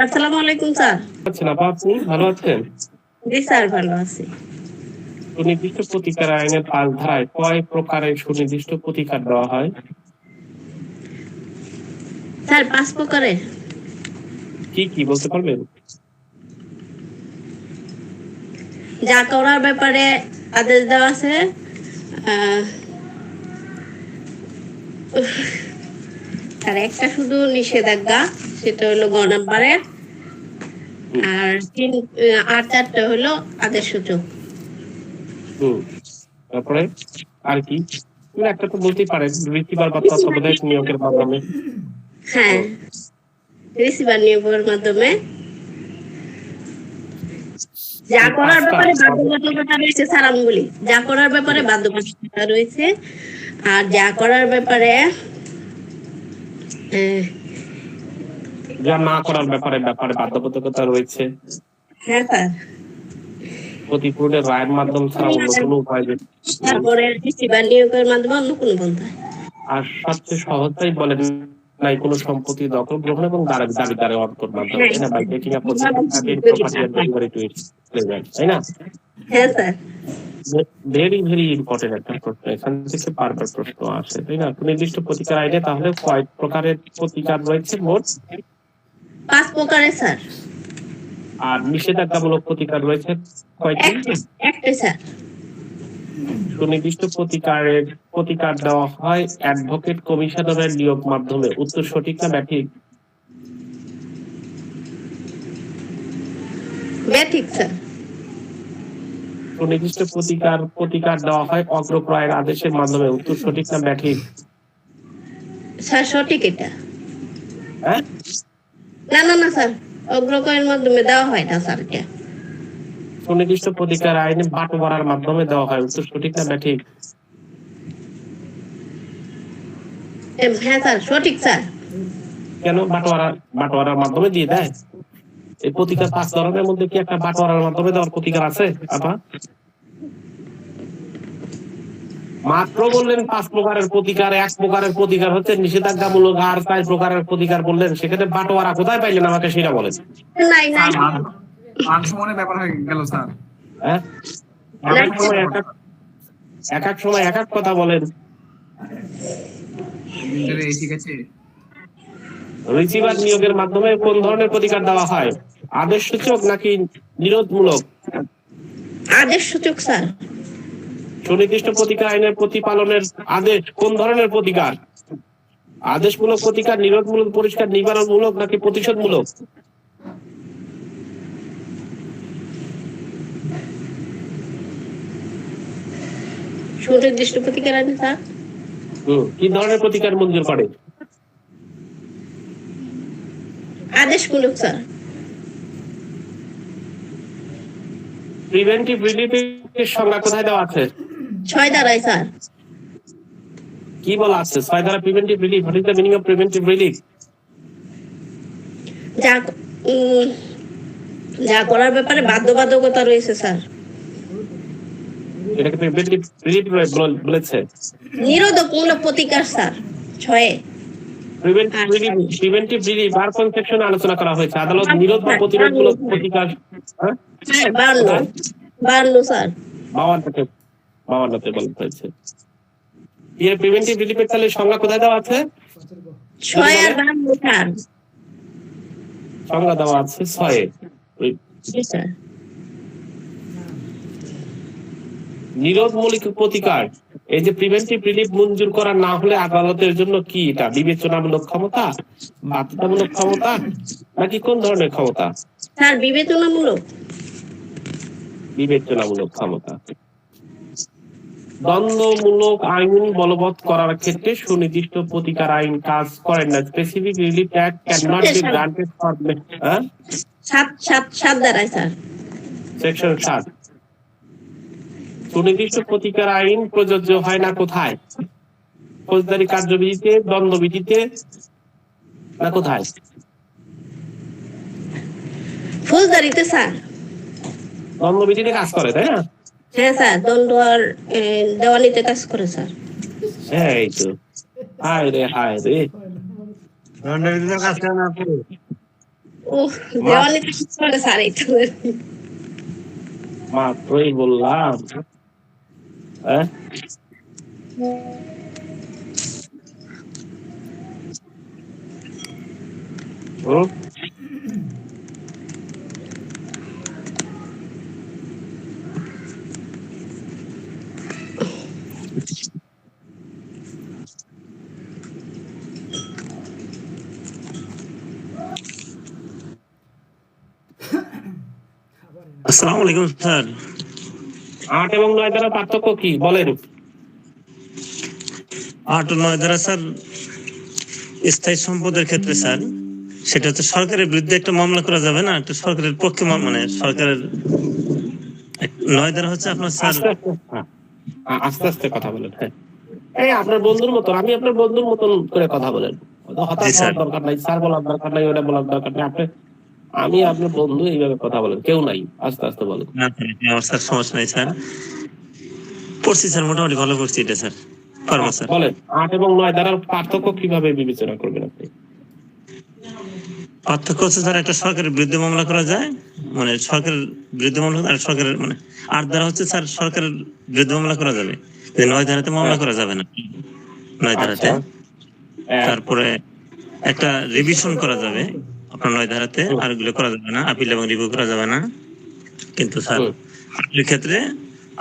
আসসালামু আলাইকুম স্যার। আছেন আপা, আপনি ভালো আছেন? জি স্যার, ভালো আছি। সুনির্দিষ্ট প্রতিকার আইনের ৫ ধারায় কয় প্রকারের সুনির্দিষ্ট প্রতিকার দেওয়া হয়? স্যার ৫ প্রকারের। কি কি বলতে পারবেন? যা করার ব্যাপারে আদেশ দেওয়া আছে, আর একটা শুধু নিষেধাজ্ঞা, সেটা হলো গ নাম্বারে। আর আর চারটা হলো আদেশ সূচক। তারপরে আর কি? একটা তো বলতেই পারেন, রিসিভার বা তত্ত্বাবধায়ক নিয়োগের মাধ্যমে। হ্যাঁ, রিসিভার নিয়োগের মাধ্যমে। যা করার ব্যাপারে বাধ্যবাধকতা রয়েছে স্যার, আমি বলি যা করার ব্যাপারে বাধ্যবাধকতা রয়েছে, আর যা করার ব্যাপারে যা না করার ব্যাপারে বাধ্যবাধকতা রয়েছে। হ্যাঁ স্যার। ক্ষতিপূরণের রায়ের মাধ্যম ছাড়া অন্য কোনো উপায় নেই। তারপরে রিসিভার নিয়োগের মাধ্যমে অন্য কোনো পন্থা। আর সবচেয়ে সহজটাই বলেন নাই কোনো সম্পত্তি দখল গ্রহণ এবং দাবিদারে অর্থর মাধ্যমে, তাই না? বাই টেকিং আপ তাই না? হ্যাঁ স্যার। ভেরি ভেরি ইম্পর্টেন্ট একটা প্রশ্ন, এখান থেকে বারবার প্রশ্ন আসে, তাই না? নির্দিষ্ট প্রতিকার আইনে তাহলে কয় প্রকারের প্রতিকার রয়েছে মোট? ৫ প্রকারের স্যার। আর নিষেধাজ্ঞামূলক প্রতিকার রয়েছে কয়টি? একটা স্যার। সুনির্দিষ্ট প্রতিকার দেওয়া হয় অ্যাডভোকেট কমিশনারের নিয়োগ মাধ্যমে। উত্তর সঠিক না ব্যাঠিক? ব্যাঠিক স্যার। সুনির্দিষ্ট প্রতিকার দেওয়া হয় অগ্রক্রয়ের আদেশের মাধ্যমে। উত্তর সঠিক না ব্যাঠিক? স্যার সঠিক এটা। হ্যাঁ, না স্যার, অগ্রক্রয়ের মাধ্যমে দেওয়া হয় না স্যার এটা। সুনির্দিষ্ট প্রতিকার আইনে বাটোয়ারার মাধ্যমে দেওয়া হয়। উত্তর সঠিক না ব্যাঠিক? হ্যাঁ স্যার, সঠিক স্যার। কেন বাটোয়ারার মাধ্যমে দিয়ে দেয়? এই প্রতিকার ৫ ধরনের মধ্যে কি একটা বাটোয়ারার মাধ্যমে দেওয়ার প্রতিকার আছে আপা? মাত্র বললেন ৫ প্রকারের প্রতিকার, ১ প্রকারের প্রতিকার হচ্ছে নিষেধাজ্ঞামূলক, আর ৪ প্রকারের প্রতিকার বললেন, সেখানে বাটোয়ারা কোথায় পাইলেন আমাকে সেটা বলেন। নাই মানসম্মানের ব্যাপার হয়ে গেল স্যার। হ্যাঁ, এক এক সময় এক এক কথা বলেন। ঠিক আছে। রিসিভার নিয়োগের মাধ্যমে কোন ধরনের প্রতিকার দেওয়া হয়? আদেশ সূচক নাকি নিরোধমূলক? আদেশ সূচক স্যার। সুনির্দিষ্ট প্রতিকার আইনের প্রতিপালনের আদেশ কোন ধরনের প্রতিকার? আদেশমূলক প্রতিকার, নিরোধমূলক পরিষ্কার, নিবারণমূলক নাকি প্রতিশোধমূলক? সুনির্দিষ্ট প্রতিকার আইন স্যার। কি ধরনের প্রতিকার মঞ্জুর করে? আদেশমূলক স্যার। প্রিভেন্টিভ রিলিফের সংজ্ঞা কোথায় দেওয়া আছে? ৬ ধারায় স্যার। কি বলা আছে ৬ ধারা preventive relief? What is the meaning of preventive relief? যা করার ব্যাপারে বাধ্যবাধকতা রয়েছে স্যার। এটাকে প্রিভেন্টিভ রিলিফ বলেছে। নিরোধমূলক প্রতিকার স্যার ৬-এ। প্রিভেন্টিভ রিলিফ আর কোন সেকশনে আলোচনা করা হয়েছে? আদালত নিরোধ বা প্রতিরোধমূলক প্রতিকার। হ্যাঁ, ৫২ স্যার। ৫২তে বলা হয়েছে। এর প্রিভেন্টিভ রিলিফের তাহলে সংজ্ঞা কোথায় দেওয়া আছে? ৬ আর ৫২ স্যার। সংজ্ঞা দেওয়া আছে ৬-এ। নিরোধমূলক প্রতিকার, এই যে প্রিভেন্টিভ রিলিফ মঞ্জুর করা না হলে আদালতের জন্য কি এটা বিবেচনামূলক ক্ষমতা, বাধ্যতামূলক ক্ষমতা, নাকি কোন ধরনের ক্ষমতা? স্যার বিবেচনামূলক ক্ষমতা। দ্বন্দ্বমূলক আইন বলবৎ করার ক্ষেত্রে সুনির্দিষ্ট প্রতিকার আইন কাজ করে না। Specific relief act can not be granted for ৭ ধারায় স্যার। সেকশন ৭। সুনির্দিষ্ট প্রতিকার আইন প্রযোজ্য হয় না কোথায়? ফৌজদারি কার্যবিধিতে, দণ্ডবিধিতে, না কোথায়? ফৌজদারিতে স্যার। দণ্ডবিধিতে কাজ করে, তাই না? হ্যাঁ স্যার, দণ্ড আর দেওয়ানিতে কাজ করে স্যার। এই তো, হায় রে। দণ্ডবিধিতে কাজ করে না। ও দেওয়ানি তো কিছু করে স্যার এটা মাত্রই বললাম। হ্যাঁ হুম? আসসালামু আলাইকুম স্যার। 8 এবং 9 দ্বারা পার্থক্য কি বলেন? 8 ও 9 দ্বারা স্যার স্থায়ী সম্পদের ক্ষেত্রে স্যার সেটা হচ্ছে সরকারের বিরুদ্ধে একটা মামলা করা যাবে না, একটা সরকারের পক্ষে মানে সরকারের 9 দ্বারা হচ্ছে আপনার স্যার আস্তে আস্তে আস্তে আস্তে কথা বলেন। হ্যাঁ এই আপনার বন্ধুর মতো, আমি আপনার বন্ধুর মতন করে কথা বলেন। হঠাৎ জি স্যার। হওয়ার দরকার নাই, স্যার বলার দরকার নাই, ওটা বলার দরকার নাই। আমি আপনার বন্ধু, এইভাবে কথা বলেন, কেউ নাই, আস্তে আস্তে বলেন। না স্যার, আমার স্যার সমস্যা নাই স্যার, পড়ছি স্যার, মোটামুটি ভালো করছি এটা স্যার, পারবো স্যার। বলেন 8 এবং 9 দ্বারা পার্থক্য কিভাবে বিবেচনা করবেন আপনি? পার্থক্য হচ্ছে স্যার একটা সরকারের বিরুদ্ধে মামলা করা যায়, মানে সরকারের বিরুদ্ধে মামলা আর সরকারের মানে 8 দ্বারা হচ্ছে স্যার সরকারের বিরুদ্ধে মামলা করা যাবে, 9 ধারাতে মামলা করা যাবে না। 9 ধারাতে তারপরে একটা রিভিশন করা যাবে আপনার 9 ধারাতে, আর এগুলো করা যাবে না, আপিল এবং রিভিউ করা যাবে না। কিন্তু স্যার আপিলের ক্ষেত্রে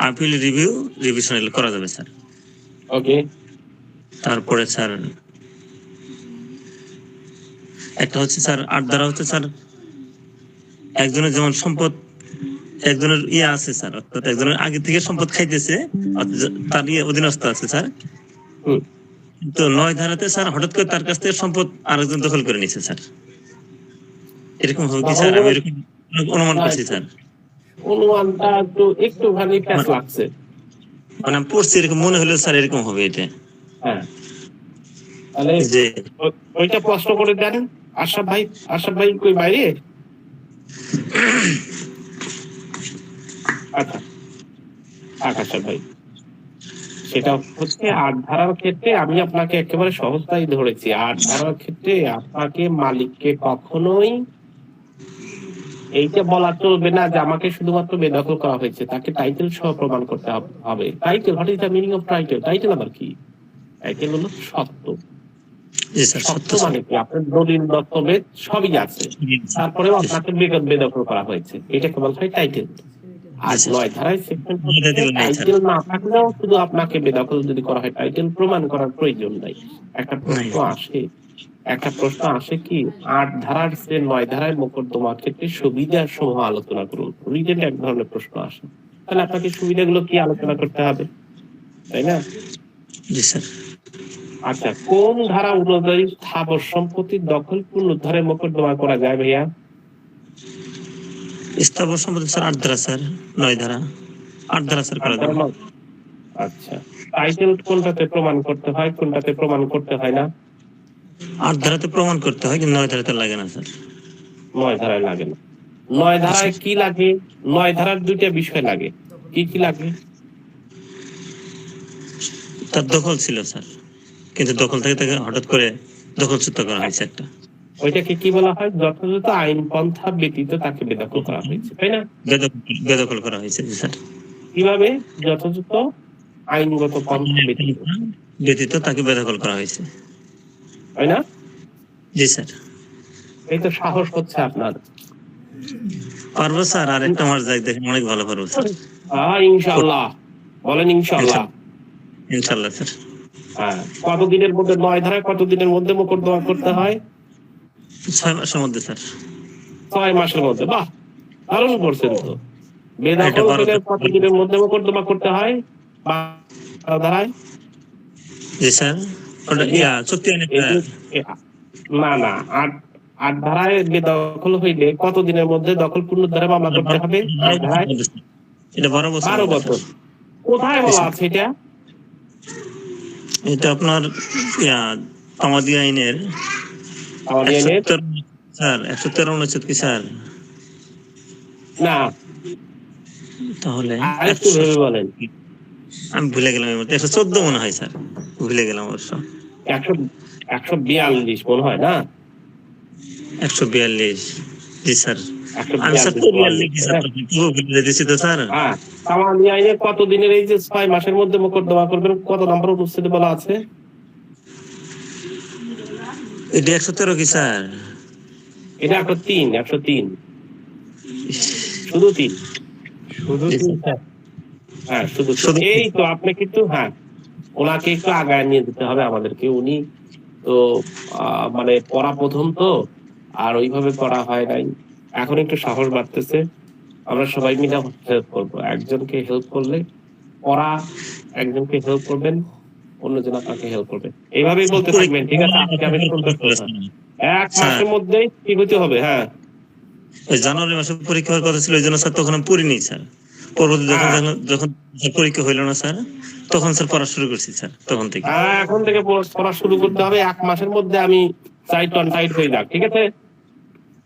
আপিল রিভিউ রিভিশন এগুলো করা যাবে স্যার। ওকে। তারপরে স্যার একটা হচ্ছে স্যার 8 ধারা হচ্ছে স্যার একজনের যেমন সম্পদ, একজনের ইয়ে আছে স্যার, অর্থাৎ একজনের আগে থেকে সম্পদ খাইতেছে, তার ইয়ে অধীনস্থ আছে স্যার। তো 9 ধারাতে স্যার হঠাৎ করে তার কাছ থেকে সম্পদ আরেকজন দখল করে নিছে স্যার, এরকম হবে কি স্যার? আমি এরকম অনুমান করছি স্যার, অনুমানটা একটুখানি প্যাচ লাগছে, মানে আমি পড়ছি এরকম মনে হলো স্যার, এরকম হবে এটা। হ্যাঁ তাহলে যে ওইটা প্রশ্ন করে দেন। আশরাফ ভাই কই বাইরে? আচ্ছা আশরাফ ভাই, সেটা হচ্ছে 8 ধারার ক্ষেত্রে আমি আপনাকে একেবারে সহজটাই ধরেছি। 8 ধারার ক্ষেত্রে আপনাকে মালিককে কখনোই এইটা বলা চলবে না যে আমাকে শুধুমাত্র বেদখল করা হয়েছে, তাকে টাইটেল সহ প্রমাণ করতে হবে। Title, what is the meaning of title? Title আবার কি? টাইটেল হলো সত্য। সত্য মানে কি? আপনার দলিল দস্তাবেজ সবই আছে, তারপরেও আপনাকে বেদখল করা হয়েছে, এটাকে বলা হয় টাইটেল। আর 9 ধারায় সেকশন টাইটেল না থাকলেও শুধু আপনাকে বেদখল যদি করা হয়, টাইটেল প্রমাণ করার প্রয়োজন নাই। একটা প্রশ্ন আসে কি 8 ধারার চেয়ে 9 ধারায় মোকদ্দমার ক্ষেত্রে সুবিধা সমূহ আলোচনা করুন। রিটেন এক ধরনের প্রশ্ন আসে, তাহলে আপনাকে সুবিধাগুলো কি আলোচনা করতে হবে, তাই না? জি স্যার। আচ্ছা, কোন ধারা অনুযায়ী স্থাবর সম্পত্তির দখল পুনরুদ্ধারে মোকদ্দমা করা যায় ভাইয়া? স্থাবর সম্পত্তি স্যার 8 ধারা স্যার, 9 ধারা 8 ধারা স্যার করা যাবে। আচ্ছা, টাইটেল কোনটাতে প্রমাণ করতে হয়, কোনটাতে প্রমাণ করতে হয় না? 8 ধারাতে প্রমাণ করতে হয়, কিন্তু 9 ধারাতে লাগে না স্যার। 9 ধারায় লাগে না। 9 ধারায় কি লাগে? 9 ধারার দুইটা বিষয় লাগে। কি কি লাগে? তার দখল ছিল স্যার, কিন্তু দখল থেকে তাকে হঠাৎ করে দখলচ্যুত করা হয়েছে একটা। ওইটাকে কি বলা হয়? যথাযথ আইন পন্থা ব্যতীত তাকে বেদখল করা হয়েছে, তাই না? বেদখল করা হয়েছে জি স্যার। কিভাবে? যথাযথ আইনগত পন্থা ব্যতীত তাকে বেদখল করা হয়েছে, তাই না? জি স্যার। এই তো সাহস হচ্ছে আপনার। পারবো স্যার, আর একটা আমার যাই দেখেন অনেক ভালো পারবো স্যার। ইনশাআল্লাহ বলেন। ইনশাআল্লাহ। ইনশাআল্লাহ স্যার। হ্যাঁ, কতদিনের মধ্যে 9 ধারায় কতদিনের মধ্যে মোকদ্দমা করতে হয়? 6 মাসের মধ্যে স্যার। 6 মাসের মধ্যে। বাহ, দারুণ করছেন তো। বেদখল হলে কতদিনের মধ্যে মোকদ্দমা করতে হয় 12 ধারায়? জি স্যার। ওটা চুক্তি আইনে না 8 ধারায় বেদখল হইলে কতদিনের মধ্যে দখল পুনরুদ্ধারে মামলা করতে হবে? এটা 12 বছর। 12 বছর। কোথায় বলা আছে এটা? এটা আপনার আমাদি আইনের স্যার 113 অনুচ্ছেদ কি স্যার? না, তাহলে আরেকটু ভেবে বলেন। আমি ভুলে গেলাম, 114 মনে হয় স্যার, ভুলে গেলাম অবশ্য। 142 মনে হয় না? 142 জি স্যার। 142 আমি স্যার পরিবার লিখি স্যার, বলে দিছি তো স্যার। হ্যাঁ, তামাদি আইনে কত দিনের এই যে 6 মাসের মধ্যে মোকদ্দমা করবেন, কত নম্বর অনুচ্ছেদে বলা আছে? এটা 113 কি স্যার? এটা 103 শুধু 3। জি স্যার। হ্যাঁ, শুধু শুধু এই তো আপনি কিন্তু, হ্যাঁ, ওনাকে একটু আগায় নিয়ে যেতে হবে আমাদেরকে। উনি তো মানে পড়া প্রথম তো, আর ওইভাবে পড়া হয় নাই, এখন একটু সাহস বাড়তেছে। আমরা সবাই মিলে হেল্প করবো, একজনকে হেল্প করলে পড়া, একজনকে হেল্প করবেন, অন্যজন আপনাকে হেল্প করবে, এইভাবেই বলতে থাকবেন, ঠিক আছে? আজকে আমি সন্তুষ্ট না। 1 মাসের মধ্যেই ঠিক হতে হবে। হ্যাঁ, ওই জানুয়ারি মাসে পরীক্ষা হওয়ার কথা ছিল, ওই জন্য স্যার তখন আমি পড়িনি স্যার। পরবর্তী যখন হ্যাঁ, যখন পরীক্ষা হইল না স্যার, তখন স্যার পড়া শুরু করছি স্যার, তখন থেকে। হ্যাঁ, এখন থেকে পড়া শুরু করতে হবে। 1 মাসের মধ্যে আমি চাই টন টাইট হয়ে যাক, ঠিক আছে?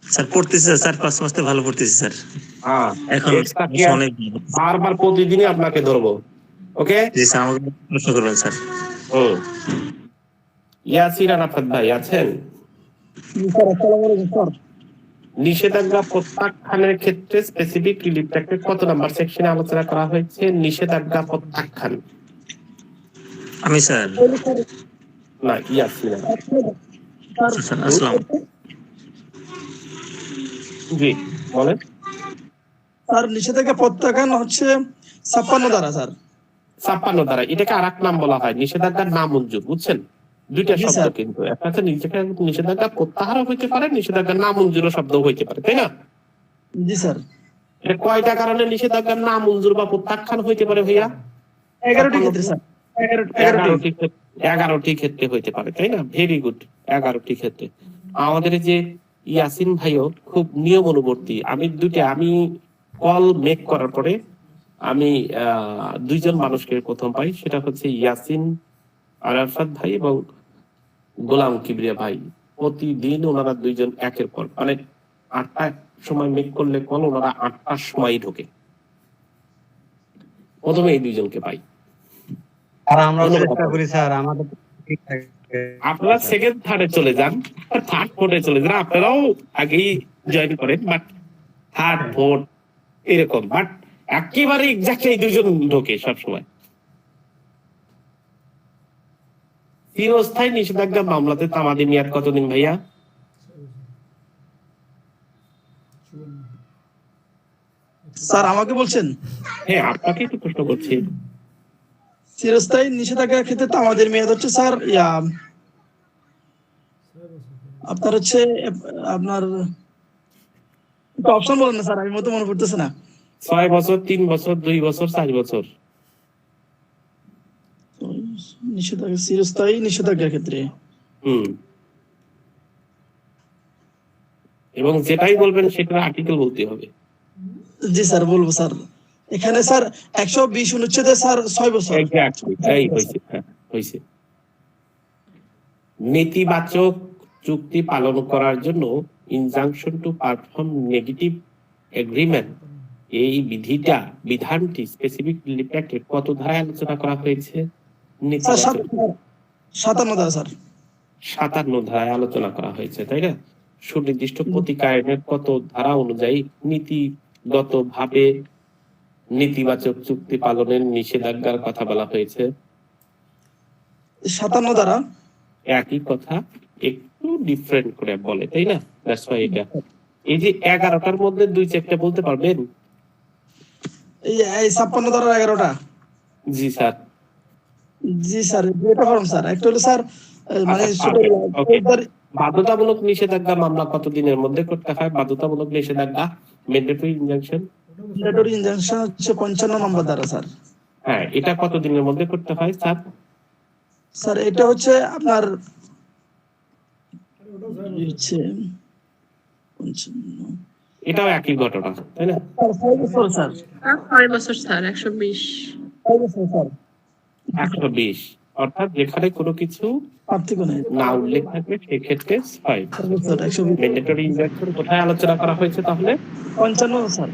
স্যার পড়তেছি স্যার, 4-5 মাস থেকে ভালো পড়তেছি স্যার। হ্যাঁ, এখন এক্সট্রা কেয়ার অনেক। বারবার প্রতিদিনই আপনাকে ধরবো, ওকে? জি স্যার, আমাকে প্রশ্ন করবেন স্যার। হুম। ইয়াসির আরাফাত ভাই আছেন? নিষেধাজ্ঞা প্রত্যাখ্যানের ক্ষেত্রে স্পেসিফিক রিলিফ অ্যাক্টের কত নাম্বার সেকশনে আলোচনা করা হয়েছে নিষেধাজ্ঞা প্রত্যাখ্যান? আমি স্যার। না, ইয়াসির। স্যার আসসালাম। জি, বলেন। স্যার নিষেধাজ্ঞা প্রত্যাখ্যান হচ্ছে 56 ধারা স্যার। 56 ধারা, এটাকে আর এক নাম বলা হয় নিষেধাজ্ঞার নামঞ্জুর, বুঝছেন? দুইটা জি শব্দ স্যার। কিন্তু, একটা হচ্ছে নিষেধাজ্ঞা প্রত্যাহারও হইতে পারে, নিষেধাজ্ঞার নামঞ্জুরও শব্দ হইতে পারে, তাই না? জি স্যার। এটা কয়টা কারণে নিষেধাজ্ঞার নামঞ্জুর বা প্রত্যাখ্যান হইতে পারে ভাইয়া? 11টি ক্ষেত্রে স্যার। 11টি। 11টি ক্ষেত্রে হইতে পারে, তাই না? ভেরি গুড, 11টি ক্ষেত্রে। আমাদের যে ইয়াসিন ভাইও খুব নিয়ম অনুবর্তী। আমি কল মেক করার পরে আমি 2জন মানুষকে প্রথম পাই, সেটা হচ্ছে ইয়াসিন আরাফাত ভাই এবং গোলাম কিবরিয়া ভাই। প্রতিদিন ওনারা 2জন একের পর, মানে 8টার সময় মেক করলে কল, ওনারা 8টার সময় ঢোকে। প্রথমে এই 2জনকে পাই। আর আমরা চেষ্টা করি স্যার, আমাদের ঠিক থাকে। আপনারা সেকেন্ড থার্ডে চলে যান, থার্ড ফোর্থে চলে যান, আপনারাও আগেই জয়েন করেন, বাট থার্ড ফোর্থ এরকম, বাট একেবারে এক্স্যাক্টলি এই 2জন ঢোকে সবসময়। চিরস্থায়ী নিষেধাজ্ঞা মামলাতে তামাদি মেয়াদ কতদিন ভাইয়া? স্যার আমাকে বলছেন? হ্যাঁ, আপনাকে একটু প্রশ্ন করছি। চিরস্থায়ী নিষেধাজ্ঞার ক্ষেত্রে তো আমাদের মেয়াদ হচ্ছে স্যার আপনার হচ্ছে আপনার অপশন বলেন না স্যার, আমি মতো মনে পড়তেছে না। 6 বছর, 3 বছর, 2 বছর, 4 বছর। নিষেধাজ্ঞা, চিরস্থায়ী নিষেধাজ্ঞার ক্ষেত্রে এবং যেটাই বলবেন সেটার আর্টিকেল বলতে হবে। জি স্যার বলবো স্যার। এখানে স্যার 120 অনুচ্ছেদে স্যার 6 বছর। এক্স্যাক্টলি, এই হইছে, হ্যাঁ হইছে। নেতিবাচক চুক্তি পালন করার জন্য injunction to perform negative agreement, এই বিধানটি স্পেসিফিক রিলিফ অ্যাক্টের কত ধারায় আলোচনা করা হয়েছে? স্যার 57 ধারা স্যার। 57 ধারায় আলোচনা করা হয়েছে, তাই না? সুনির্দিষ্ট প্রতিকারের কত ধারা অনুযায়ী নীতিগত ভাবে নেতিবাচক চুক্তি পালনের নিষেধাজ্ঞার কথা বলা হয়েছে? 57 ধারা। একই কথা একটু ডিফারেন্ট করে বলে, তাই না? দ্যাটস ওয়াই এটা। এই যে 11টার মধ্যে 2-4টা বলতে পারবেন? এই 56 ধারা 11টা। জি স্যার। জি স্যার, দুটো ফর্ম স্যার। একটা হলো স্যার মানে বাধ্যতামূলক নিষেধাজ্ঞা মামলা কত দিনের মধ্যে করতে হয়? বাধ্যতামূলক নিষেধাজ্ঞা, ম্যান্ডেটরি ইনজাংশন। ম্যান্ডেটরি ইনজাংশন হচ্ছে 55 নম্বর ধারা স্যার। হ্যাঁ, এটা কত দিনের মধ্যে করতে হয় স্যার? স্যার এটা হচ্ছে আপনার হচ্ছে 55। এটাও একই ঘটনা, তাই না? 6 বছর স্যার। 6 বছর স্যার, 120। 6 বছর স্যার। 120, অর্থাৎ যেখানে কোনো কিছু পার্থক্য নেই। না উল্লেখ থাকবে সেক্ষেত্রে 6 স্যার 120। ম্যান্ডেটরি ইনজাংশন কোথায় আলোচনা করা হয়েছে তাহলে? 55 স্যার।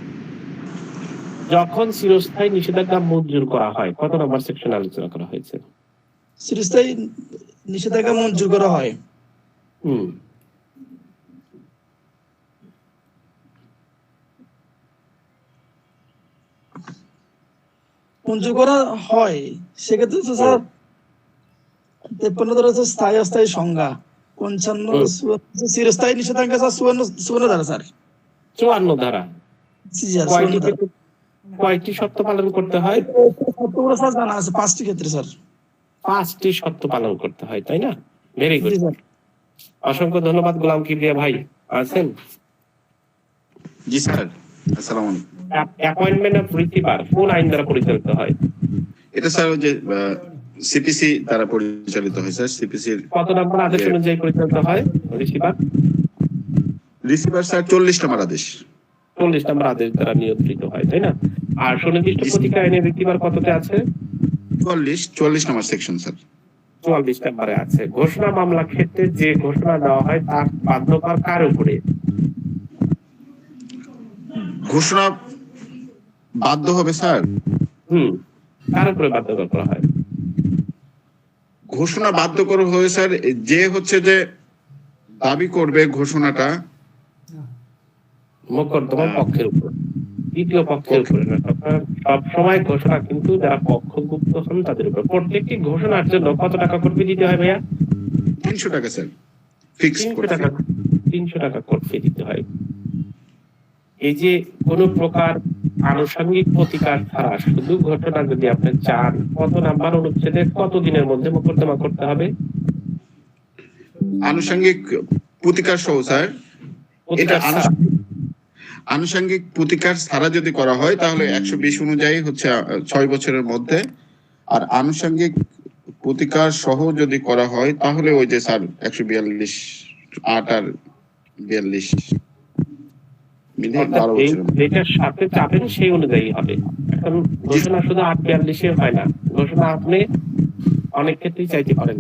যখন চিরস্থায়ী নিষেধাজ্ঞা মঞ্জুর করা হয় কত নম্বর সেকশন আলোচনা করা হয়েছে? চিরস্থায়ী নিষেধাজ্ঞা মঞ্জুর করা হয় মঞ্জুর করা হয়, সেক্ষেত্রে তো স্যার 53 ধারা হচ্ছে স্থায়ী অস্থায়ী সংজ্ঞা, 55 চিরস্থায়ী নিষেধাজ্ঞা স্যার 54 ধারা স্যার। 54 ধারা জি স্যার 54 ধারা। কয়টি শর্ত পালন করতে হয়? শর্তগুলো স্যার জানা আছে 5টি ক্ষেত্রে স্যার। 5টি শর্ত পালন করতে হয়, তাই না? ভেরি গুড, জি স্যার। অসংখ্য ধন্যবাদ গোলাম কিবরিয়া ভাই। আছেন? জি স্যার, আসসালামু আলাইকুম। অ্যাপয়েন্টমেন্ট অফ রিসিভার কোন আইন দ্বারা পরিচালিত হয়? এটা স্যার ওই যে সিপিসি দ্বারা পরিচালিত হয় স্যার। সিপিসির কত নম্বর আদেশ অনুযায়ী পরিচালিত হয় রিসিভার? রিসিভার স্যার 40 নম্বর আদেশ। 40 নম্বর আদেশ দ্বারা নিয়ন্ত্রিত হয়, তাই না? আর সুনির্দিষ্ট প্রতিকার আইনের রিসিভার কততে আছে? 44 নম্বর সেকশন স্যার। 44 নম্বরে আছে। ঘোষণা মামলা ক্ষেত্রে যে ঘোষণা দেওয়া হয় তার বাধ্যকর কার উপরে? ঘোষণা বাধ্য হবে স্যার, কার উপরে বাধ্যকর করা হয়? ঘোষণা বাধ্য করা হবে স্যার যে হচ্ছে যে দাবি করবে ঘোষণাটা মোকদ্দমার পক্ষের উপর, দ্বিতীয় পক্ষের উপরে না। সব সময় ঘোষণা কিন্তু যারা পক্ষভুক্ত হন তাদের উপর। প্রত্যেকটি ঘোষণার জন্য কত টাকা কোর্ট ফি দিতে হয় ভাইয়া? 300 টাকা স্যার, ফিক্সড 300 টাকা কোর্ট ফি দিতে হয়। এই যে কোন প্রকার আনুষঙ্গিক প্রতিকার ছাড়া শুধু ঘটনা যদি আপনি চান, কত নাম্বার অনুচ্ছেদে কত দিনের মধ্যে মোকদ্দমা করতে হবে? আনুষঙ্গিক প্রতিকার সহ স্যার। এটা প্রতিকার ছাড়া? আনুষঙ্গিক প্রতিকার ছাড়া যদি করা হয় তাহলে 120 অনুযায়ী হচ্ছে 6 বছরের মধ্যে, আর আনুষঙ্গিক প্রতিকার সহ যদি করা হয় তাহলে ওই যে স্যার 142 8 আর 42 মিলে 12 বছরের মধ্যে। যেটার সাথে চাপেন সেই অনুযায়ী হবে। এখন ঘোষণা শুধু 842 হয় না, ঘোষণা আপনি অনেক ক্ষেত্রেই চাইতে পারেন।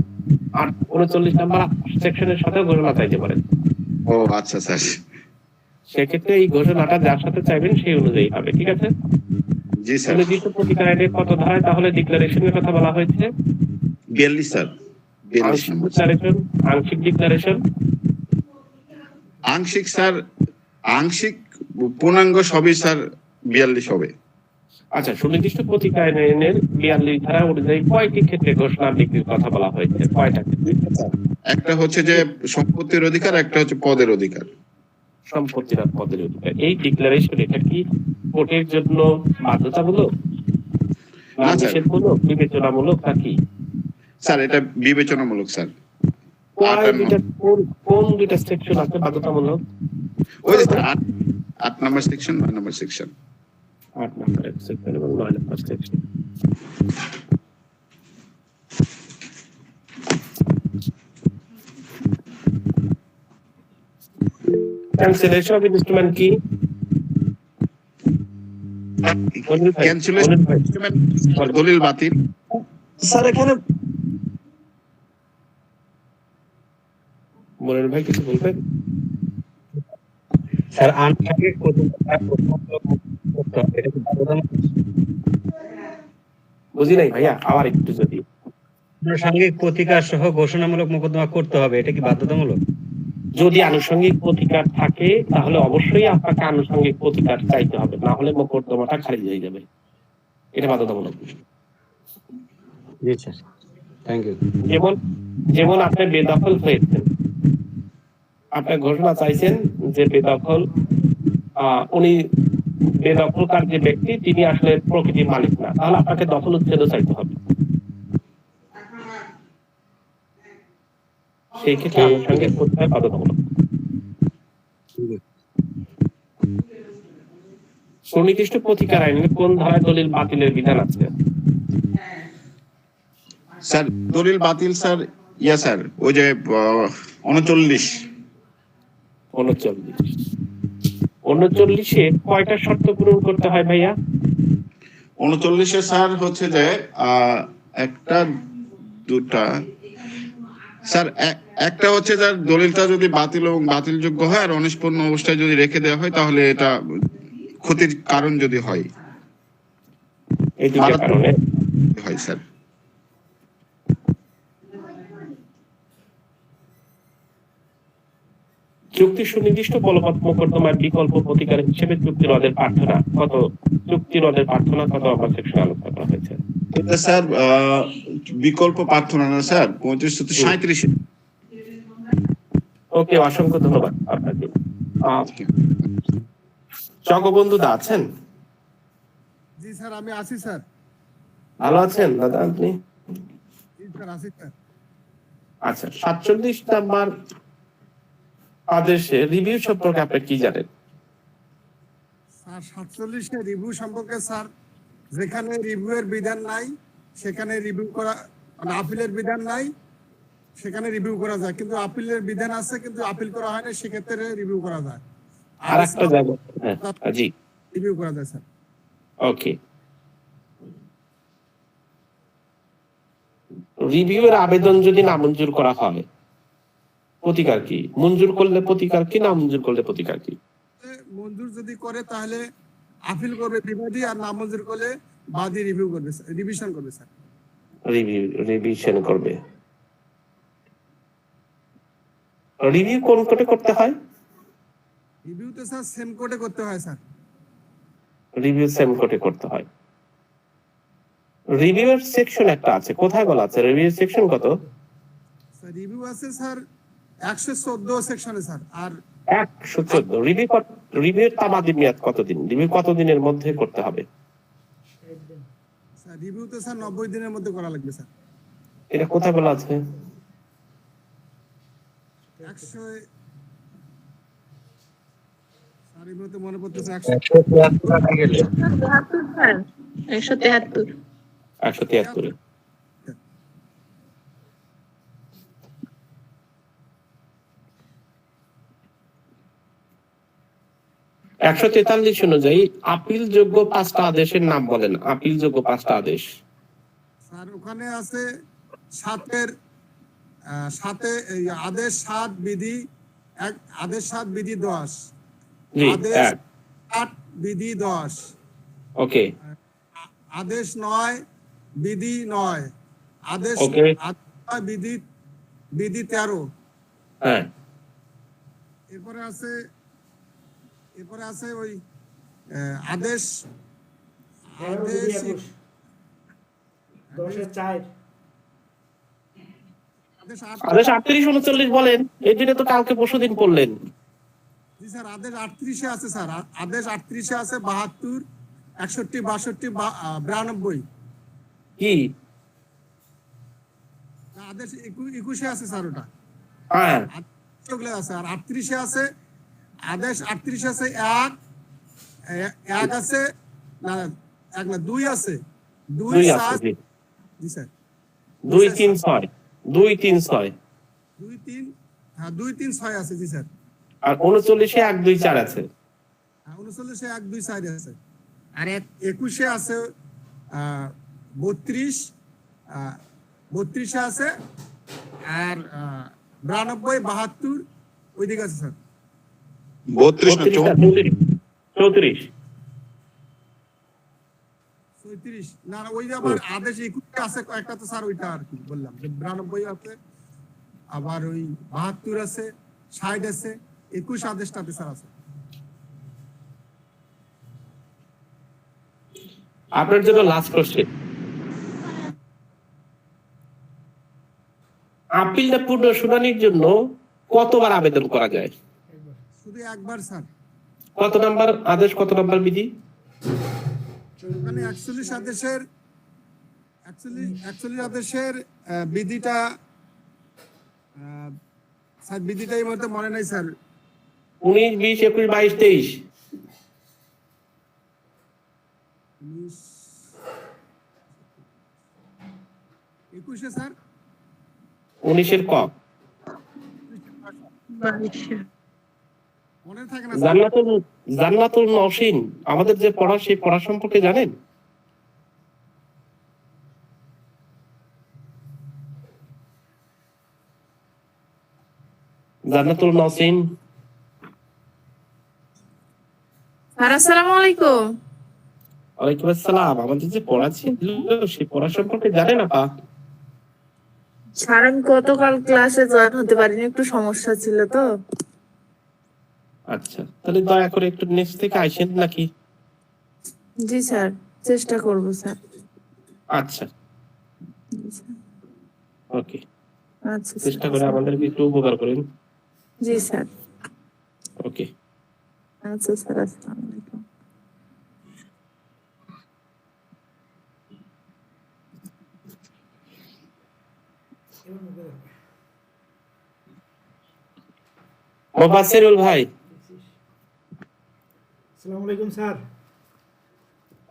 আর 39 নম্বর সেকশনের সাথে ঘোষণা চাইতে পারেন। ও আচ্ছা স্যার, সেক্ষেত্রে এই ঘোষণাটা যার সাথে চাইবেন সেই অনুযায়ী হবে, ঠিক আছে? জি স্যার। নির্দিষ্ট প্রতিকার আইনের কত ধারায় তাহলে ডিক্লারেশনের কথা বলা হয়েছে? 42 স্যার, 42 আংশিক নম্বর। ডিক্লারেশন, আংশিক ডিক্লারেশন আংশিক স্যার, আংশিক পূর্ণাঙ্গ সবই স্যার 42 হবে। আচ্ছা, সুনির্দিষ্ট প্রতিকার আইনের 42 ধারা অনুযায়ী কয়টি ক্ষেত্রে ঘোষণা বিক্রির কথা বলা হয়েছে? কয়টা ক্ষেত্রে? একটা হচ্ছে যে সম্পত্তির অধিকার, একটা হচ্ছে পদের অধিকার। সম্পত্তির আর পদের অধিকার। এই ডিক্লারেশন এটা কি কোর্টের জন্য বাধ্যতামূলক না না, স্যার। নিষেধমূলক, বিবেচনামূলক নাকি? স্যার এটা বিবেচনামূলক স্যার। কোন দুইটা সেকশন আছে বাধ্যতামূলক? ওই যে স্যার 8 নম্বর সেকশন, 9 নম্বর সেকশন। 8 নম্বর সেকশন এবং 9 নম্বর সেকশন। ক্যান্সেলেশন অফ ইনস্ট্রুমেন্ট কি? ক্যান্সেলেশন দলিল বাতিল। স্যার এখানে মনির ভাই কিছু বলবেন? স্যার আনুষঙ্গিক প্রতিকার করতে হবে, এটা কি বাধ্যতামূলক? বুঝি নাই ভাইয়া, আবার একটু যদি। আনুষঙ্গিক প্রতিকার সহ ঘোষণামূলক মোকদ্দমা করতে হবে, এটা কি বাধ্যতামূলক? যদি আনুষঙ্গিক প্রতিকার থাকে তাহলে অবশ্যই আপনাকে আনুষঙ্গিক প্রতিকার চাইতে হবে, না হলে মোকদ্দমাটা খারিজ হয়ে যাবে। এটা বাধ্যতামূলক। জি স্যার, থ্যাংক ইউ। যেমন আপনি বেদখল হয়েছেন, আপনি ঘোষণা চাইছেন যে বেদখল, উনি বেদখলকার যে ব্যক্তি তিনি আসলে প্রকৃতির মালিক না, তাহলে আপনাকে দখল উচ্ছেদ চাইতে হবে। সেই ক্ষেত্রে আনুষঙ্গিক প্রতিকার বাধ্যতামূলক। সুনির্দিষ্ট প্রতিকার আইনে কোন ধারায় দলিল বাতিলের বিধান আছে? স্যার দলিল বাতিল স্যার ইয়া স্যার ওই যে 39। 39-এ কয়টা শর্ত পূরণ করতে হয় ভাইয়া? 39 স্যার হচ্ছে যে একটা দুটা স্যার, একটা হচ্ছে যার দলিলটা যদি বাতিল এবং বাতিলযোগ্য হয় আর অনিষ্পন্ন অবস্থায় যদি রেখে দেওয়া হয় তাহলে এটা ক্ষতির কারণ যদি হয়, এই দুইটা কারণে হয় স্যার। চুক্তি সুনির্দিষ্ট বলবৎ মোকদ্দমার বিকল্প প্রতিকার হিসেবে চুক্তি রদের প্রার্থনা কত, চুক্তি রদের প্রার্থনা কত নম্বর সেকশনে আলোচনা করা হয়েছে? এটা স্যার বিকল্প প্রার্থনা না স্যার, 35-37। ওকে, অসংখ্য ধন্যবাদ আপনাকে। জগবন্ধু দা আছেন? জি স্যার, আমি আছি স্যার। ভালো আছেন দাদা আপনি? জি স্যার, আছি স্যার। আচ্ছা, 47 নাম্বার আদেশে রিভিউ সম্পর্কে আপনি কি জানেন? স্যার 47 রিভিউ সম্পর্কে স্যার, যেখানে রিভিউ এর বিধান নাই সেখানে রিভিউ করা, মানে আপিলের বিধান নাই সেখানে রিভিউ করা যায়, কিন্তু আপিলের বিধান আছে কিন্তু আপিল করা হয় না, সেক্ষেত্রে রিভিউ করা যায়। আর একটা জায়গা, হ্যাঁ জি, রিভিউ করা যায় স্যার। ওকে। রিভিউ এর আবেদন যদি নামঞ্জুর করা হয় প্রতিকার কি? মঞ্জুর করলে প্রতিকার কি, না মঞ্জুর করলে প্রতিকার কি? মঞ্জুর যদি করে তাহলে আপিল করবে বিবাদী, আর না মঞ্জুর করলে বাদী রিভিউ করবে, রিভিশন করবে স্যার। রিভিশন করবে। রিভিউ কোন কোর্টে করতে হয়? রিভিউ তো স্যার সেম কোর্টে করতে হয় স্যার। রিভিউ সেম কোর্টে করতে হয়। রিভিউ এর সেকশন একটা আছে, কোথায় বলা আছে রিভিউ সেকশন কত? স্যার রিভিউ আছে স্যার 114 সেকশনে স্যার। আর 114। রিভিউ এর তামাদি মেয়াদ কতদিন? রিভিউ কতদিনের মধ্যে করতে হবে? স্যার রিভিউ তো স্যার 90 দিনের মধ্যে করা লাগবে স্যার। এটা কোথায় বলা আছে? 100 স্যার এই মুহূর্তে মনে পড়তেছে 173। 173। একশো 43 অনুযায়ী আপিলযোগ্য 5টা আদেশের নাম বলেন। আপিলযোগ্য 5টা আদেশ। স্যার ওখানে আছে সাথে এই আদেশ 7 বিধি 1, আদেশ 7 বিধি 10, জি, আদেশ 8 বিধি 10, ওকে, আদেশ 9 বিধি 9, আদেশ ওকে, 9 বিধি 13। হ্যাঁ, এরপরে আছে ওই আদেশ 38 39 বলেন। এই দিনে তো কালকে পরশুদিন পড়লেন। জি স্যার, আদেশ 38 আছে স্যার। আদেশ 38 আছে 72, 61, 62, 92। কি আদেশ 21 আছে স্যার, ওটা হ্যাঁ, ওগুলো আছে। আর 38 আছে, আদেশ 38 আছে 1 আছে, না 1 না 2 আছে, 2 2 আছে, জি, জি স্যার, 2 3 6, 2 3 6, 2 3, হ্যাঁ 2 3 6 আছে, জি স্যার। আর 39 1 2 4 আছে। 39 1 2 4 আছে। আর 21 আছে 32, 32 আছে, আর 92 72 ওইদিকে আছে স্যার। 32 না 34, 34, 34 না ওই যে আবার আদেশ 21 আছে একটা তো স্যার, ওইটা আর কি বললাম যে 92 আছে, আবার ওই 72 আছে, 60 আছে, 21 আদেশটাতে স্যার আছে। আপনার জন্য লাস্ট কোশ্চেন, আপিলটা পূর্ণ শুনানির জন্য কতবার আবেদন করা যায়? শুধু একবার স্যার। কত নাম্বার আদেশ, কত নাম্বার বিধি? ওখানে 41 আদেশের 41 আদেশের বিধিটা স্যার, বিধিটা এই মুহূর্তে মনে নাই স্যার। 19 20 21 22 23। 21 স্যার, 19 এর ক, মনে থাকে না স্যার। জান্নাতুল নওশিন আমাদের যে পড়া, সেই পড়া সম্পর্কে জানেন? জান্নাতুল নওশিন। আসসালামু আলাইকুম। ওয়ালাইকুম আসসালাম। আমাদের যে পড়া ছিল সেই পড়া সম্পর্কে জানেন আপা? স্যার আমি গতকাল ক্লাসে জয়েন হতে পারিনি, একটু সমস্যা ছিল তো। আচ্ছা, তাহলে দয়া করে একটু নেক্সট থেকে আইসেন নাকি? জি স্যার, চেষ্টা করব স্যার। আচ্ছা, জি স্যার। ওকে, আচ্ছা চেষ্টা স্যার। করে আমাদেরকে একটু উপকার করেন। জি স্যার। ওকে। আচ্ছা স্যার, আসসালামু আলাইকুম। মোবাসিরুল ভাই। আসসালামু আলাইকুম স্যার।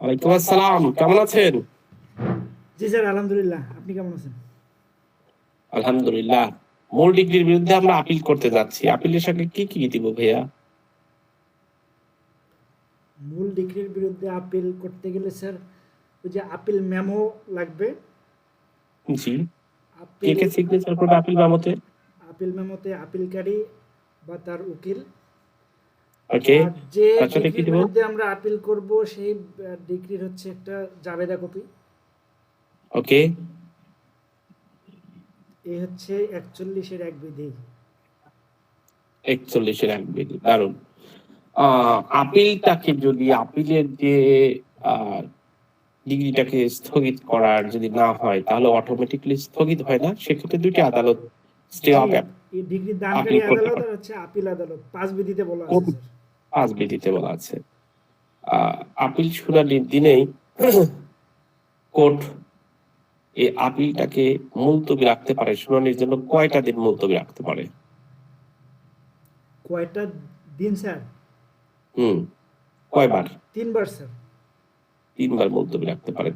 ওয়ালাইকুম আসসালাম, কেমন আছেন? জি স্যার, আলহামদুলিল্লাহ। আপনি কেমন আছেন? আলহামদুলিল্লাহ। মূল ডিগ্রির বিরুদ্ধে আমরা আপিল করতে যাচ্ছি, আপিলের সঙ্গে কি কি দিব ভাইয়া? মূল ডিগ্রির বিরুদ্ধে আপিল করতে গেলে স্যার ওই যে আপিল মেমো লাগবে। জি, কে আপিল কে সিগনেচার করবে আপিল মেমোতে? আপিল মেমোতে আপিলকারী বা তার উকিল। ওকে, আর যে তার সাথে কি ডিগ্রির দিব? বিরুদ্ধে আমরা আপিল করব সেই ডিগ্রির হচ্ছে একটা জাবেদা কপি। ওকে, এই হচ্ছে 41-এর এক বিধি। 41-এর এক বিধি, দারুণ। আপিলটাকে যদি আপিলের যে ডিগ্রিটাকে স্থগিত করার যদি না হয় তাহলে অটোমেটিকলি স্থগিত হয় না? সেক্ষেত্রে দুটি আদালত স্টে অফ এই ডিগ্রি দানকারী আপিল করতে আদালত পারে। আর হচ্ছে আপিল আদালত 5 বিধিতে বলা আছে কোন স্যার। 5 বিধিতে বলা আছে। আপিল শুনানির দিনেই কোর্ট এই আপিলটাকে মুলতবি রাখতে পারে। শুনানির জন্য কয়টা দিন মুলতবি রাখতে পারে? কয়টা দিন স্যার? কয়বার? 3 বার স্যার। 3 বার মুলতবি রাখতে পারে।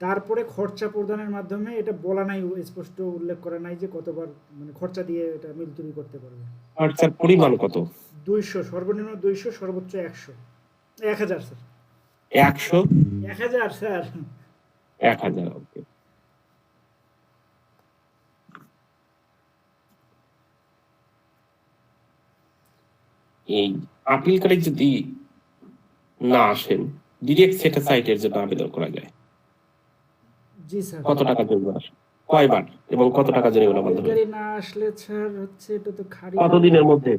তারপরে খরচা প্রদানের মাধ্যমে, এটা বলা নাই, স্পষ্ট উল্লেখ করা নাই যে কতবার মানে খরচা দিয়ে এটা মুলতবি করতে পারবে। খরচার পরিমাণ কত? 200, সর্বনিম্ন 200, সর্বোচ্চ 100। 1000 স্যার। 100? 1000 স্যার। 1000, ওকে। এই আপিলকারী যদি না আসেন, ডিরেক্ট সেটা সাইটের জন্য আবেদন করা যায়। জি স্যার। কত টাকা জরিমানা? কয়বার এবং কত টাকা জরিমানা বাধ্যতা? আপিলকারী না আসলে স্যার হচ্ছে এটা তো খারিজ। কতদিনের মধ্যে?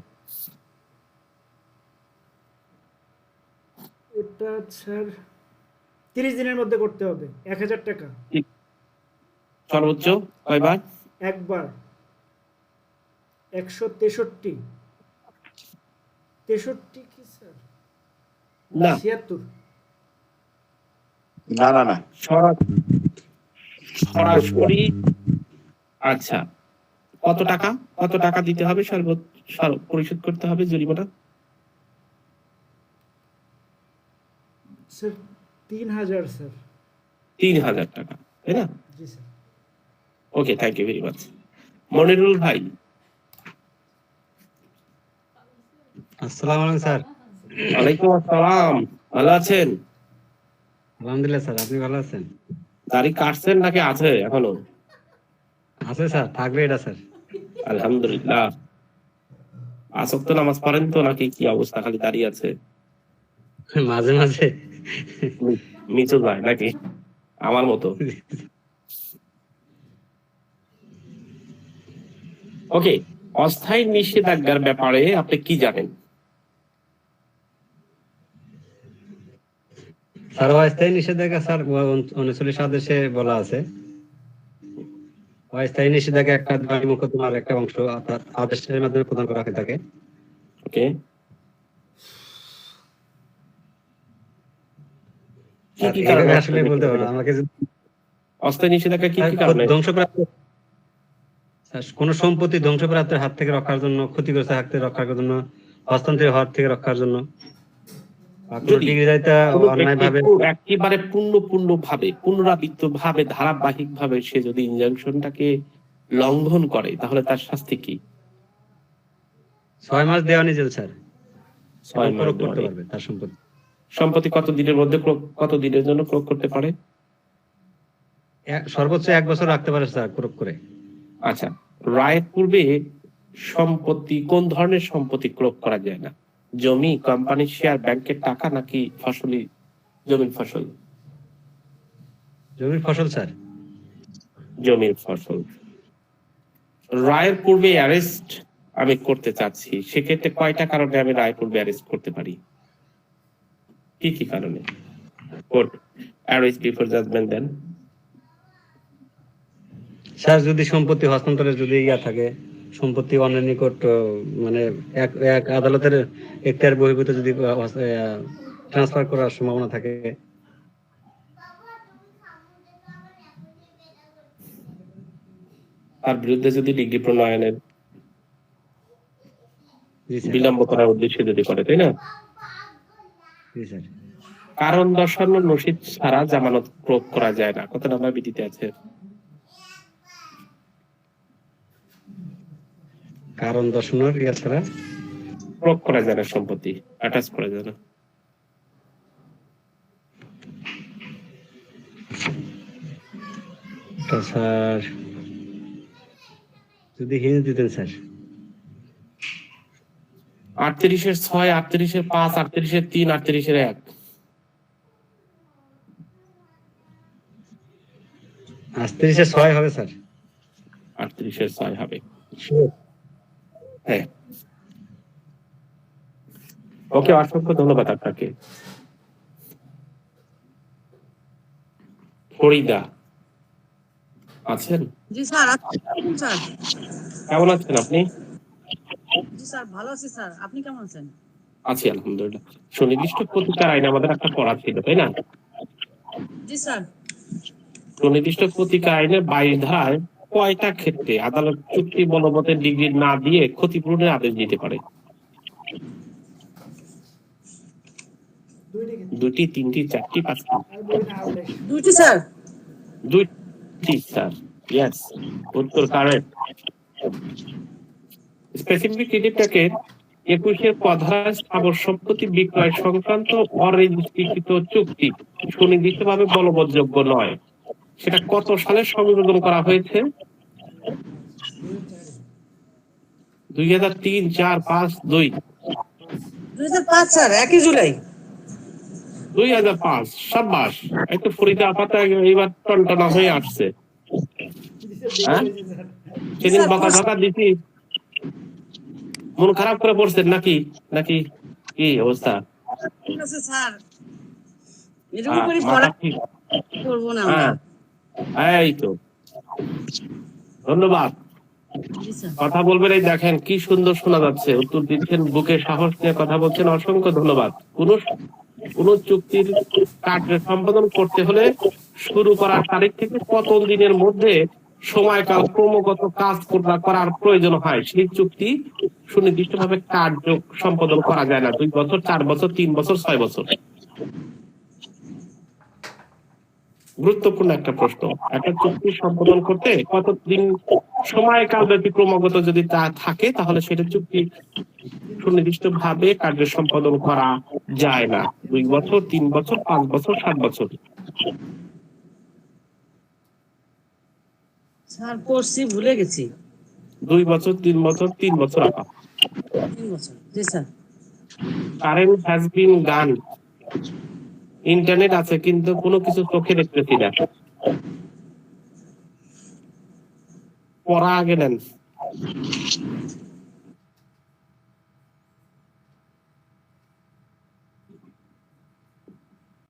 এটা স্যার 30 দিনের মধ্যে করতে হবে। 1000 টাকা। সর্বোচ্চ কয়বার? একবার। 163। 63 কি স্যার? না, 76। না সরাসরি। আচ্ছা, কত টাকা দিতে হবে? পরিশোধ করতে হবে জরিমানা? Sir 3000 sir. 3000 টাকা, তাই না? জি sir. Okay, thank you very much. Monirul ভাই। আসসালামু আলাইকুম স্যার। ওয়ালাইকুম আসসালাম, ভালো আছেন? আলহামদুলিল্লাহ স্যার, আপনি ভালো আছেন? দাড়ি কাটছেন নাকি আছে এখনো? আছে স্যার, থাকবে এটা স্যার। আলহামদুলিল্লাহ। 5 ওয়াক্ত নামাজ পড়েন তো নাকি কি অবস্থা, খালি দাঁড়িয়ে আছে? মাঝে মাঝে নিচু যায় নাকি আমার মতো? ওকে, অস্থায়ী নিষেধাজ্ঞার ব্যাপারে আপনি কি জানেন? স্যার অস্থায়ী নিষেধাজ্ঞা স্যার 39 আদেশে বলা আছে। অস্থায়ী নিষেধাজ্ঞা একটা দাবি মোকদ্দমার একটা অংশ অর্থাৎ আদেশের মাধ্যমে প্রদান করা হয়ে থাকে। ওকে, কি কি কারণে আসলে বলতে পারবো না, আমাকে অস্থায়ী নিষেধাজ্ঞা কি কি কারণে? ধ্বংসপ্রাপ্ত কোন সম্পত্তি ধ্বংসপ্রাপ্তের হাত থেকে রক্ষার জন্য, ক্ষতিগ্রস্ত হাত থেকে রক্ষার জন্য, হস্তান্তরের হাত থেকে রক্ষার জন্য, একেবারে পুনরাবৃত্ত ভাবে ধারাবাহিক ভাবে সে যদি ইনজাংশনটাকে লঙ্ঘন করে তাহলে তার শাস্তি কি? 6 মাস দেওয়ানি জেল স্যার। 6 মাস করতে পারবে তার সম্পত্তি কত দিনের মধ্যে কত দিনের জন্য প্রয়োগ করতে পারে? সর্বোচ্চ 1 বছর রাখতে পারে স্যার প্রয়োগ করে। আচ্ছা, রায়ের পূর্বে সম্পত্তি, কোন ধরনের সম্পত্তি ক্রয় করা যায় না? জমি, কোম্পানির শেয়ার, ব্যাংকের টাকা নাকি ফসলি জমির ফসল? জমির ফসল স্যার। জমির ফসল। রায়ের পূর্বে অ্যারেস্ট আমি করতে চাচ্ছি, সেক্ষেত্রে কয়টা কারণে আমি রায়পুর ব্যারেজ করতে পারি? কি কি কারণে? কোর্ট অ্যারেজ বিফোর জাজমেন্ট দেন। স্যার যদি সম্পত্তি হস্তান্তরের যদি ইয়া থাকে, সম্পত্তি অন্যের নিকট মানে এক এক আদালতের এখতিয়ার বহির্ভূত যদি ট্রান্সফার করার সম্ভাবনা থাকে। তার বিরুদ্ধে যদি ডিগ্রি প্রণয়নের জি স্যার। বিলম্ব করার উদ্দেশ্যে যদি করে, তাই না? জি স্যার। কারণ দর্শানোর নসিব ছাড়া জামানত প্রয়োগ করা যায় না, কত নাম্বার বিটিতে আছে? কারণ দর্শনের ইয়া ছাড়া প্রয়োগ করা যায় না, সম্পত্তি অ্যাটাচ করা যায় না। স্যার যদি হিন্দি দিতেন স্যার। 38-6, 38-5, 38-3, 38-1। 38-6 হবে স্যার। 38-6 হবে। হ্যাঁ, ওকে, অসংখ্য ধন্যবাদ আপনাকে। ফরিদা আছেন? জি স্যার, স্যার কেমন আছেন আপনি? জি স্যার ভালো আছি স্যার, আপনি কেমন আছেন? আছি আলহামদুলিল্লাহ। সুনির্দিষ্ট প্রতিকার আইন আমাদের একটা পড়া ছিল, তাই না? জি স্যার। সুনির্দিষ্ট প্রতিকার আইনে 22 ধারায় কয়টা ক্ষেত্রে আদালত চুক্তি বলবতের ডিগ্রি না দিয়ে ক্ষতিপূরণের আদেশ দিতে পারে? 2টি, 3টি, 4টি, 5টি? 2টি স্যার। 2টি স্যার, ইয়েস, উত্তর কারেক্ট। স্পেসিফিক ক্রেডিটটাকে 21-এর ধারায় স্থাবর সম্পত্তি বিক্রয় সংক্রান্ত অরেজিস্ট্রিকৃত চুক্তি সুনির্দিষ্টভাবে বলবৎযোগ্য নয়, সেটা কত সালে সংশোধন করা হয়েছে? 2003, 4, 5, 2? 2005 স্যার, 1 জুলাই। 2005। সাবাস, একটু ফরিদা আপাতত এইবার টনটনা হয়ে আসছে। হ্যাঁ, সেদিন বকা দিছি, মন খারাপ করে পড়ছেন নাকি? নাকি কি অবস্থা? ঠিক আছে স্যার, এরকম করে পড়া করব না আমরা। হ্যাঁ, এই তো, ধন্যবাদ। জি স্যার। কথা বলবেন, এই দেখেন কি সুন্দর শোনা যাচ্ছে, উত্তর দিচ্ছেন, বুকে সাহস নিয়ে কথা বলছেন, অসংখ্য ধন্যবাদ। কোন চুক্তির কার্য সম্পাদন করতে হলে শুরু করার তারিখ থেকে কত দিনের মধ্যে সময়কাল ক্রমাগত কাজ করার প্রয়োজন হয়, সেই চুক্তি সুনির্দিষ্টভাবে কার্য সম্পাদন করা যায় না। 2 বছর, 4 বছর, 3 বছর, 6 বছর। গুরুত্বপূর্ণ একটা প্রশ্ন। একটা চুক্তি সম্পাদন করতে কতদিন সময়কাল ব্যাপী ক্রমাগত যদি তা থাকে, তাহলে সেটা চুক্তি সুনির্দিষ্ট ভাবে কার্য সম্পাদন করা যায় না। 2 বছর, 3 বছর, 5 বছর, 7 বছর? স্যার পড়ছি, ভুলে গেছি। 2 বছর, 3 বছর, 3 বছর আপা। 3 বছর। জি স্যার। কারেন্ট হ্যাজ বিন গান। ইন্টারনেট আছে কিন্তু কোনো কিছু চোখে দেখতেছি না। পড়া আগে নেন।